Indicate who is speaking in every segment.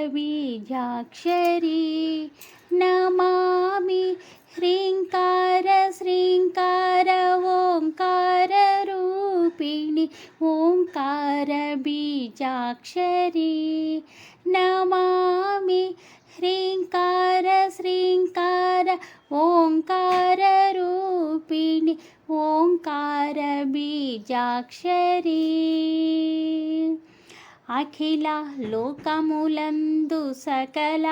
Speaker 1: बीजाक्षरी नमामि ह्रीङ्कार श्रीङ्कार ओङ्काररूपिणि ओङ्कार बीजाक्षरी नमामि ह्रीङ्कार श्रीङ्कार ओङ्काररूपिणि ओङ्कार बीजाक्षरी అఖిల లోకములందు సకల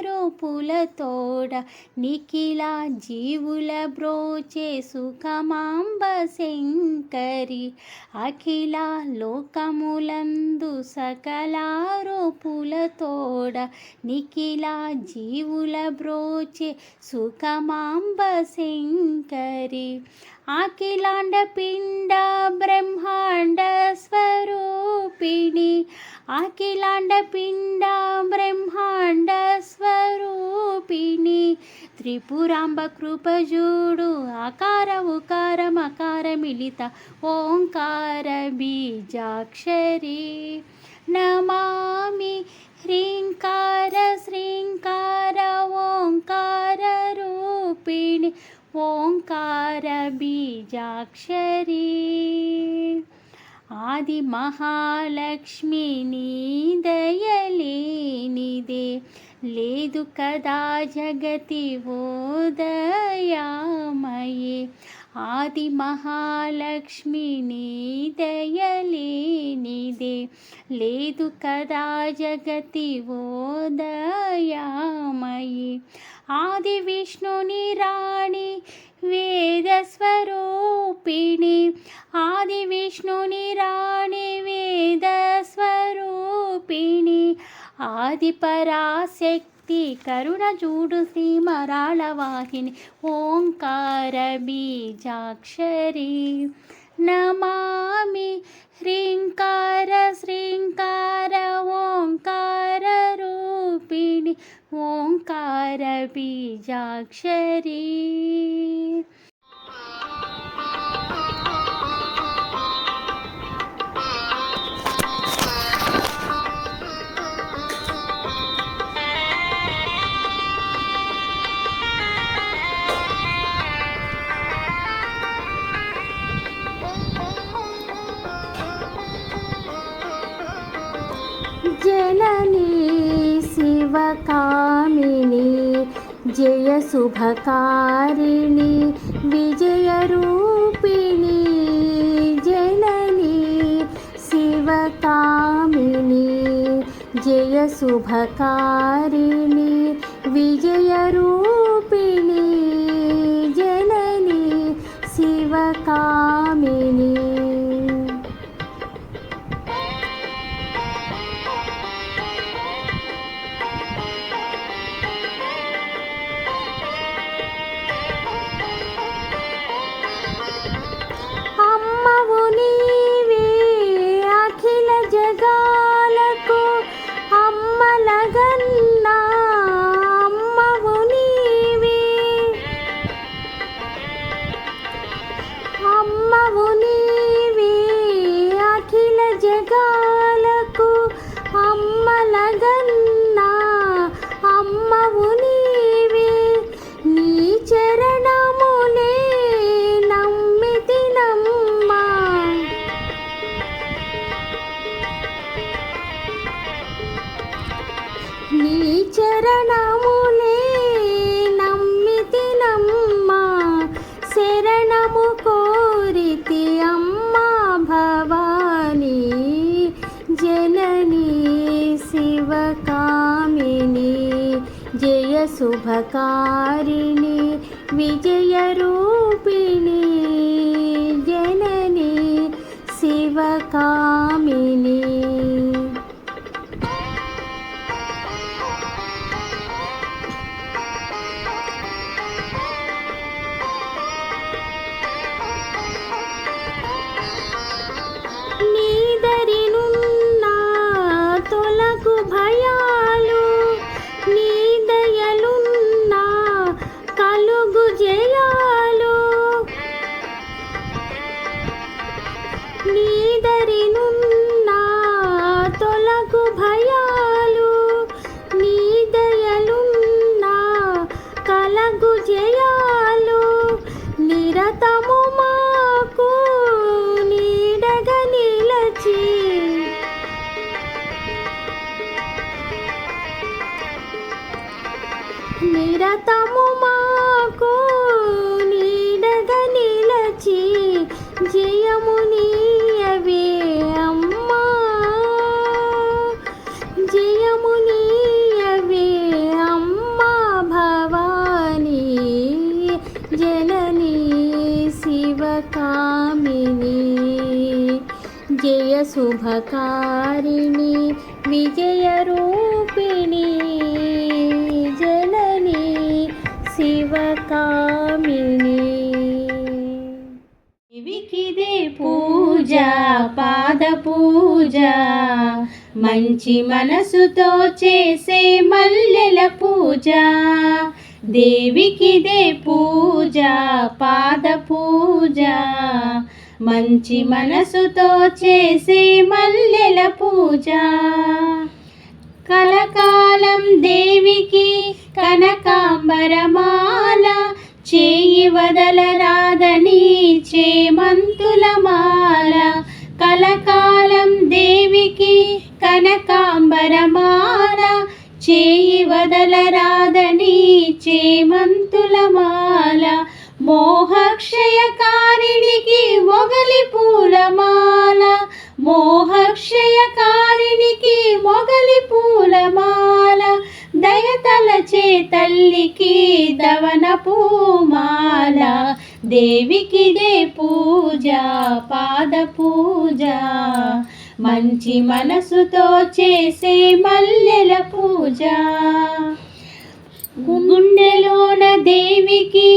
Speaker 1: రూపులతోడ నిఖిల జీవుల బ్రోచే సుఖమాంబ శంకరి అఖిల లోకములందు సకల రూపులతోడ నిఖిల జీవుల బ్రోచే సుఖమాంబ శంకరి అఖిలాండ పిండ బ్రహ్మాండ స్వరూపిణి అఖిలాండ పిండ బ్రహ్మాండ స్వరూపిణి త్రిపురాంబ కృపజూడు ఆకార ఉకార మకార మిలిత ఓంకార బీజాక్షరి నమామి హ్రీంకార శ్రీంకార ఓంకార రూపిణి ఓంకార బీజాక్షరి ఆది మహాలక్ష్మి నీ దయలేనిదే లేదు కదా జగతి ఓదయామయే ఆది మహాలక్ష్మి నీ దయలేనిదే లేదు కదా జగతి ఓదయామయే ఆది విష్ణుని రాణి వేద స్వరూపిణి ఆది విష్ణుని రాణి వేద స్వరూపిణి ఆది పరాశక్తి కరుణ చూడు శ్రీమరాళ వాహిని ఓంకార బీజాక్షరి నమామి హ్రీంకార శ్రీంకార ఓంకార రూపిణి ఓంకార బీజాక్షరి జననీ శివకామిని జయ శుభకారిణి విజయరూపిణి జననీ శివకామిని జయ శుభకారిణి విజయరూపిణి జననీ శివకామిని నీ చరణములే నమ్మితినమ్మా శరణము కోరితి అమ్మా భవానీ జననీ శివకామిని జయ శుభకారిణి విజయరూపిణి జననీ శివకామిని నీదరినున్నా నిరతము మాకు నీడగా నిలచి జయము నీయవే అమ్మా, జయము నీయవే అమ్మా భవానీ జననీ శివకామిని జయ శుభకారిణి విజయ రూపిణి జననీ శివకామిని.
Speaker 2: దేవికిదే పూజ పాద పూజ, మంచి మనసుతో చేసే మల్లెల పూజ. దేవికిదే పూజ పాద పూజ, మంచి మనసుతో చేసే మల్లెల పూజ. కలకాలం దేవికి కనకాంబరమాల, చేయి వదలరాదని చేమంతుల మాల. కలకాలం దేవికి కనకాంబరమాల, చేయి వదలరాదని చేమంతుల మాల. మోహక్షయకారిణికి మొగలి పూలమాల, మోహక్షయకారిణికి మొగలి పూలమాల. దయతలచే తల్లికి దవన పూమాల. దేవికిదే పూజ పాద పూజ, మంచి మనసుతో చేసే మల్లెల పూజ. గుండెలోన దేవికి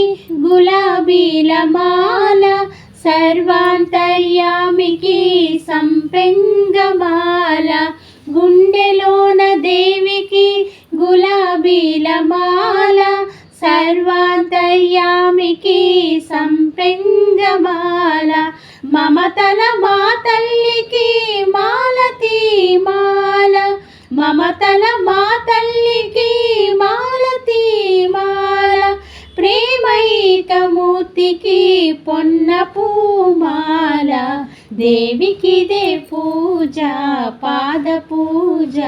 Speaker 2: గులాబీల మాల, సర్వాంతర్యామికి సంపెంగమాల. గుండెలోన దేవికి గులాబీల మాల, సర్వాంతర్యామికి సంపెంగమాల. మమతల మా తల్లికి మాలతీ మాల, మమతల మా తల్లికి మాలతీ మాల. ప్రేమైకమూర్తికి పొన్న పూమాల. దేవికిదే పూజ పాద పూజ,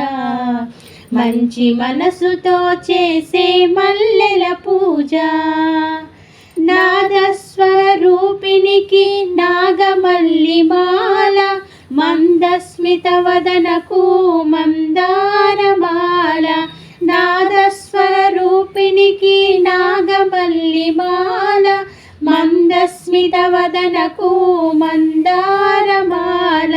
Speaker 2: మంచి మనసుతో చేసే మల్లెల పూజ. నాదస్వరూపినికి నాగమల్లి మాల, మందస్మిత వదనకు మందారమాల. నాదస్వరూపినికి నాగమల్లి మాల, మందస్మిత వదనకు మందారమాల.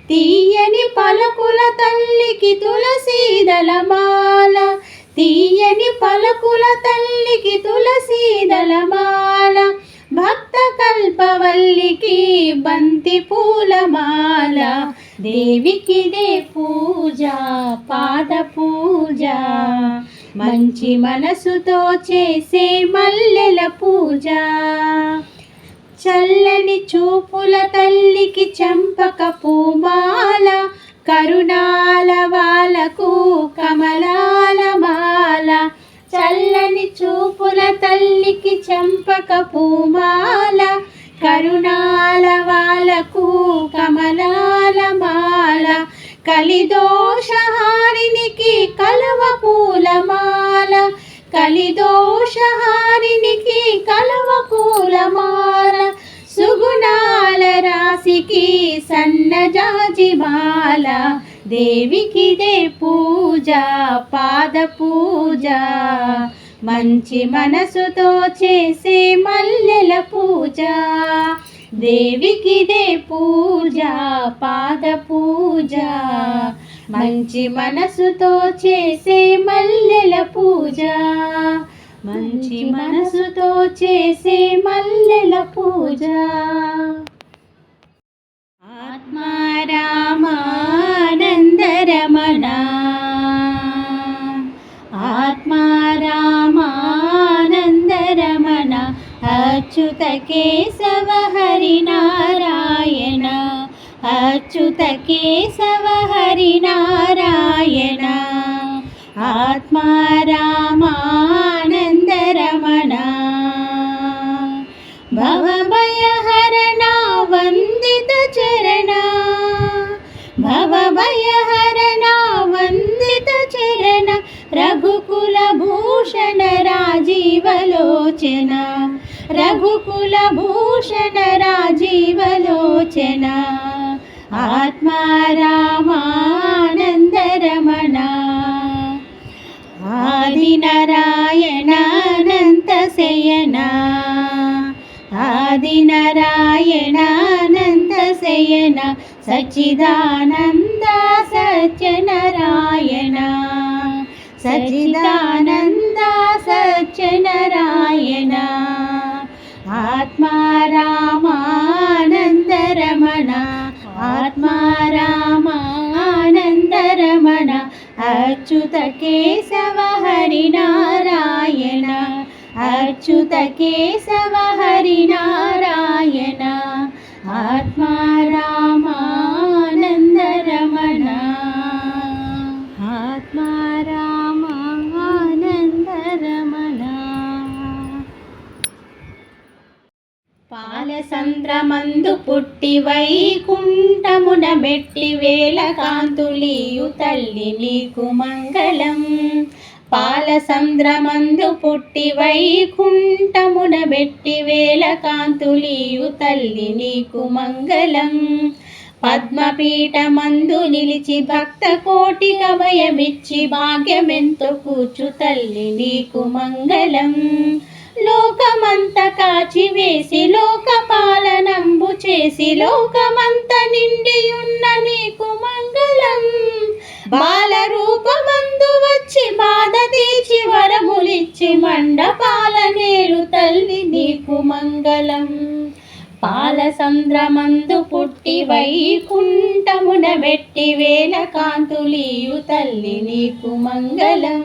Speaker 2: తీయని పలుకుల తల్లికి తులసీదళమాల, తీయని పలుకుల తల్లికి తులసీదళమాల. భక్త కల్పవల్లికి బంతి పూలమాల. దేవికిదే పూజ పాద పూజ, మంచి మనసుతో చేసే మల్లెల పూజ. చల్లని చూపుల తల్లికి చంపక పూమాల, కరుణాల వాలకు కమలాల మాల. చల్లని చూపుల తల్లికి చంపక పూమాల, కరుణాల వాలకు కమలాల మాల. కలిదోషహారినికి కలవ పూలమాల, కలిదోషహారినికి కలవ పూలమాల. సుగుణాల రాశికి సన్నజాజిమాల. దేవికిదే పూజ పాద పూజ, మంచి మనసుతో చేసే మల్లెల పూజ. దేవికిదే పూజ పాద పూజ, మంచి మనసుతో చేసే మల్లెల పూజ. మంచి మనసుతో చేసే మల్లెల పూజ. ఆత్మారామానందరమణ, ఆత్మారామానందరమణ. అచ్యుత కేశవ హరి నారాయణ, అచ్యుత కేశవ హరి నారాయణ. ఆత్మారామానందరమణ. భవభయహరణ వందిత చరణ, భవభయహరణ వందిత చరణ. రఘుకుల భూషణ రాజీవలోచన రఘుకుల భూషణ రాజీవలోచన ఆత్మారామానందరమణ ఆదినారాయణ అనంత శయన ఆదినారాయణ అనంత శయన సచ్చిదానంద సత్యనారాయణ సచ్చిదానంద సత్యనారాయణ ఆత్మారామానందరమణ ఆత్మారామానందరమణ అచ్యుత కేశవ హరినారాయణ అచ్యుత కేశవ హరినారాయణ ఆత్మారామానందరమణ ఆత్మారామానందరమణ పాలసంద్రమందు పుట్టి వైకుంఠమున మెట్టి వేల కాంతులీయు తల్లి నీకు మంగళం పాలసంద్రమందు పుట్టి వైకుంఠమున మెట్టి వేల కాంతులీయు తల్లి నీకు మంగళం పద్మపీఠమందు నిలిచి భక్త కోటి అభయమిచ్చి భాగ్యమెంతో కూర్చు తల్లి నీకు మంగళం లోకమంత కాచివేసి లోకపాలనంబు చేసి లోకమంత నిండియున్న నీకు మంగళం బాలరూపమందు వచ్చి బాధ తీర్చి వరములిచ్చి మండపాల నేలు తల్లి నీకు మంగళం పాలసంద్రమందు పుట్టి వైకుంఠమున మెట్టి వేల కాంతులీయు తల్లి నీకు మంగళం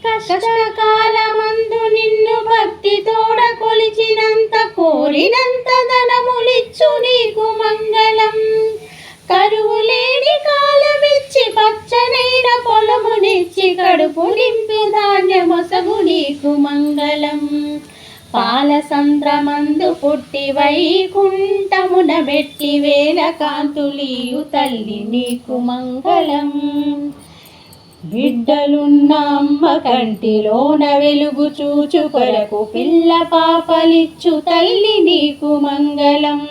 Speaker 2: కష్టకాలమందు నిన్ను భక్తి తోడ కొలిచినంత కోరినంత ధనములిచ్చు నీకు మంగళం కరువు లేని కాలమిచ్చి పచ్చనైన పొలమునిచ్చి కడుపు నింపి ధాన్యమొసగు నీకు మంగళం పాలసంద్రమందు పుట్టి వైకుంఠమున మెట్టి వేల కాంతులీయు తల్లి నీకు మంగళం బిడ్డలున్న అమ్మ కంటిలోన వెలుగు చూచు కొరకు పిల్ల పాపలిచ్చు తల్లి నీకు మంగళం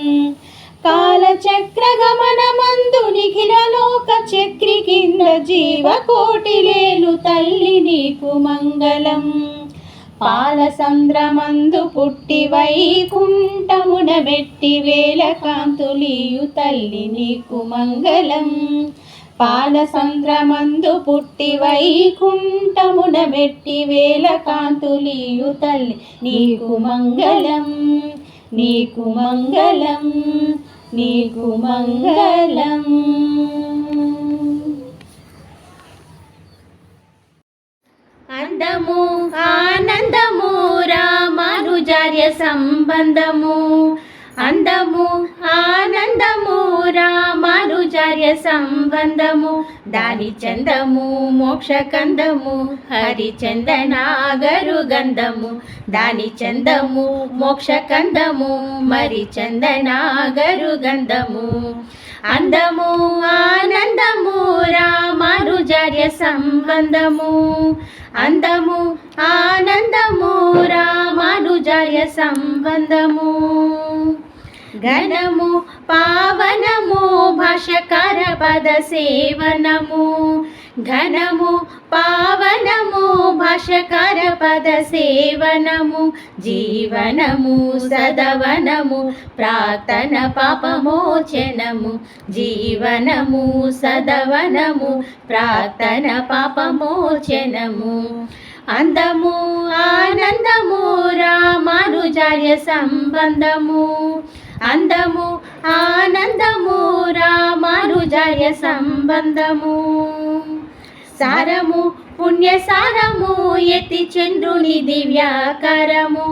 Speaker 2: కాలచక్ర గమనమందు నిఖిల లోక చక్రి కింద జీవకోటి లేలు తల్లి నీకు మంగళం పాలసంద్రమందు పుట్టి వైకుంఠమున మెట్టి వేల కాంతులీయు తల్లి నీకు మంగళం పాలసంద్రమందు పుట్టి వైకుంఠమున మెట్టి వేల కాంతులీయు తల్లి నీకు మంగళం నీకు మంగళం నీకు మంగళం అందము ఆనందము రామానుజార్య సంబంధము అందము ఆనందము రామానుజార్య సంబంధము దాని చందము మోక్షకందము హరిచందనాగరు గంధము దాని చందము మోక్షకందము మరి చందనాగరు గంధము అందము ఆనందము రామానుజార్య సంబంధము అందము ఆనందము రామానుజార్య సంబంధము ఘనము పావనము భాష్యకార పద సేవనము ఘనము పావనము భాష్యకార పద సేవనము జీవనము సదవనము ప్రార్థన పాపమోచనము జీవనము సదవనము ప్రార్థన పాపమోచనము అందము ఆనందము రామానుజార్య సంబంధము అందము ఆనందము రామానుజార్య సంబంధము సారము పుణ్యసారము యతి చంద్రుని దివ్యాకరము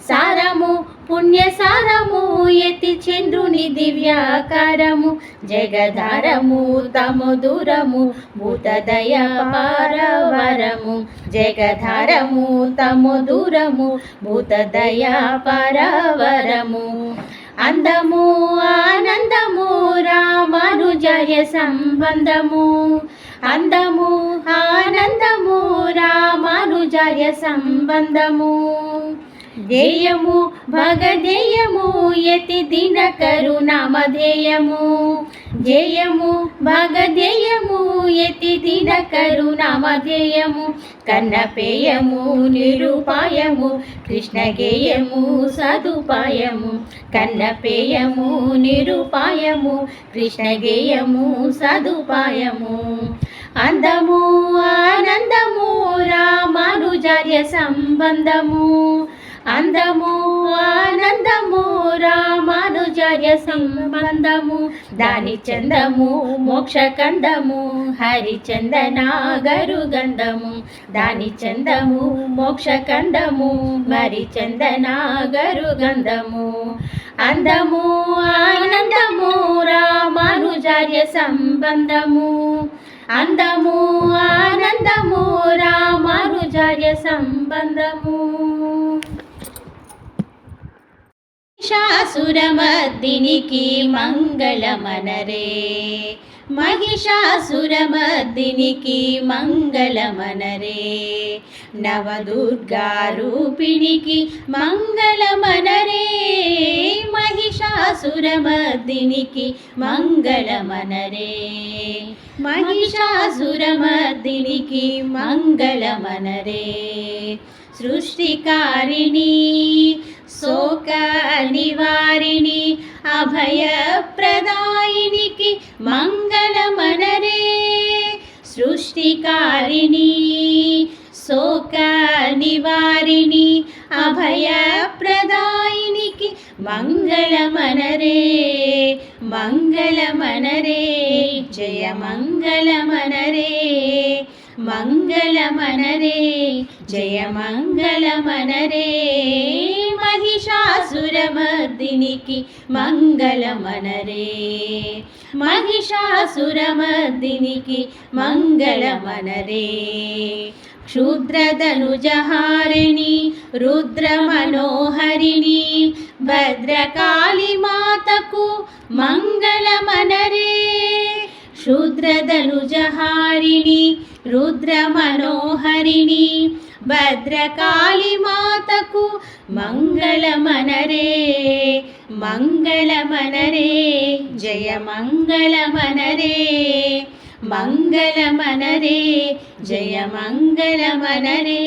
Speaker 2: సారము పుణ్యసారము యతి చంద్రుని దివ్యాకరము జగధారము తమధురము భూతదయ పారవరము జగధారము తమధురము భూతదయ పారవరము అందము ఆనందము రామానుజార్య సంబంధము, అందము ఆనందము రామానుజార్య సంబంధము. ధ్యేయము భగధేయము యతి దినకరు నామధేయము, ధ్యేయము భగధేయము యతి దినకరు నామధేయము. కన్నపేయము నిరుపాయము కృష్ణగేయము సదుపాయము, కన్నపేయము నిరుపాయము కృష్ణగేయము సదుపాయము. అందము ఆనందము రామానుజార్య సంబంధము, అందము ఆనందము రామానుజార్య సంబంధము. దాని చందము మోక్షకందము హరిచందనాగరు గంధము, దాని చందము మోక్షకందము హరిచందనాగరు గంధము. అందము ఆనందము రామానుజార్య సంబంధము, అందము ఆనందము రామానుజార్య సంబంధము. మహిషాసురమర్దినికి మంగళమనరే, మహిషాసురమర్దినికి మంగళమనరే. నవదుర్గారూపిణికి మంగళమనరే, మహిషాసురమర్దినికి మంగళమనరే, మహిషాసురమర్దినికి మంగళమనరే. సృష్టికారిణి శోక నివారిణి అభయప్రదాయినికి మంగళమనరే, సృష్టికారిణి శోక నివారిణి అభయప్రదాయినికి మంగళమనరే, మంగళమనరే జయ మంగళమనరే, మంగళమనరే జయ మంగళమనరే. మహిషాసురమర్దినికి మంగళమనరే, మహిషాసురమర్దినికి మంగళమనరే. క్షుద్రధనుజహారిణి రుద్రమనోహరిణి భద్రకాళి మాతకు మంగళమనరే, క్షుద్రధనుజహారిణి రుద్రమనోహరిణి భద్రకాళి మాతకు మంగళమనరే, మంగళమనరే జయ మంగళమనరే, మంగళమనరే జయ మంగళమనరే.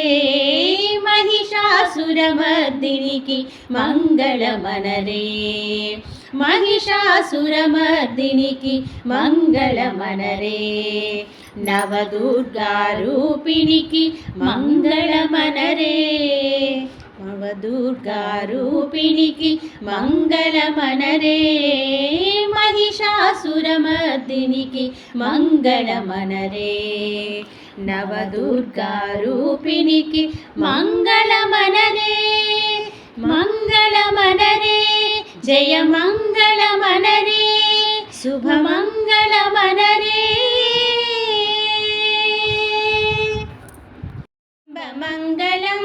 Speaker 2: మహిషాసురమర్దినికి మంగళమనరే, మహిషాసురమర్దినికి మంగళమనరే. నవదుర్గారూపిణికి మంగళమనరే, నవదుర్గారూపిణికి మంగళమనరే. మహిషాసురమర్దినికి మంగళమనరే, నవదుర్గారూపిణికి మంగళమనరే, మంగళమనరే జయ మంగళమనరే, శుభమంగళమనరే. మంగళం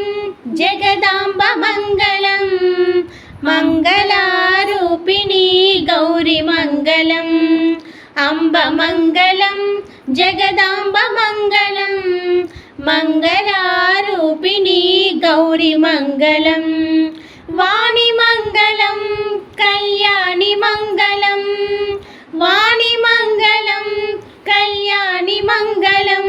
Speaker 2: జగదాంబ మంగళం, మంగళారూపిణి గౌరి మంగళం. అంబ మంగళం జగదాంబ మంగళం, మంగళారూపిణి గౌరి మంగళం. వాణి మంగళం కళ్యాణి మంగళం, వాణి మంగళం కళ్యాణి మంగళం.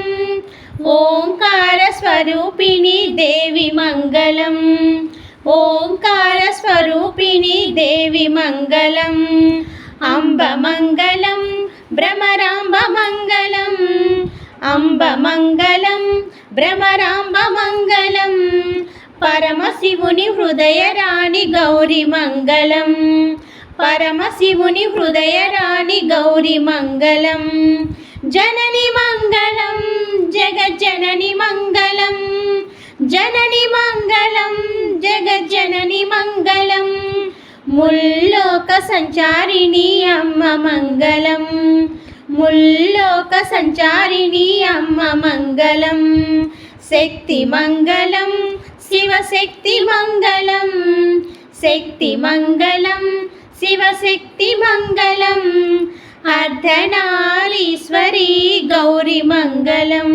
Speaker 2: ఓంకార స్వరూపిణి దేవి మంగళం, ఓంకార స్వరూపిణి దేవి మంగళం. అంబ మంగళం భ్రమరాంబ మంగళం, అంబ మంగళం భ్రమరాంబ మంగళం. పరమశివుని హృదయ రాణి గౌరి మంగళం, పరమశివుని హృదయ రాణి గౌరి మంగళం. జనని మంగళం జగజ్జనని మంగళం, జనని మంగళం జగజ్జనని మంగళం. ముల్లోక సంచారిణి అమ్మ మంగళం, ముల్లోక సంచారిణి అమ్మ మంగళం. శక్తి మంగళం శివశక్తి మంగళం, శక్తి మంగళం శివశక్తి మంగళం అర్ధనారీశ్వరీ గౌరీ మంగళం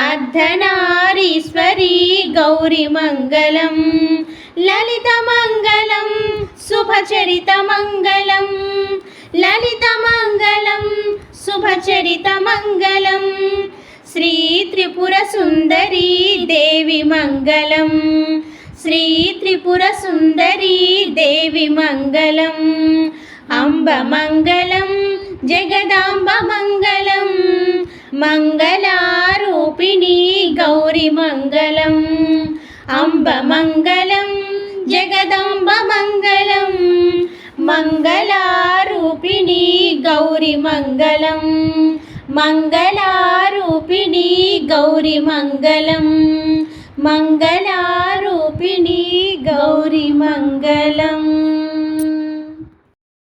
Speaker 2: అర్ధనారీశ్వరీ గౌరీ మంగళం లలిత మంగళం శుభచరిత మంగళం లలిత మంగళం శుభచరిత మంగళం శ్రీ త్రిపుర సుందరీ దేవి మంగళం శ్రీ త్రిపుర సుందరీ దేవి మంగళం అంబ మంగళం జగదాంబ మంగళం మంగళారూపిణి గౌరీ మంగళం అంబ మంగళం జగదాంబ మంగళం మంగళారూపిణి గౌరీ మంగళం మంగళారూపిణి గౌరీ మంగళం మంగళారూపిణి గౌరీ మంగళం.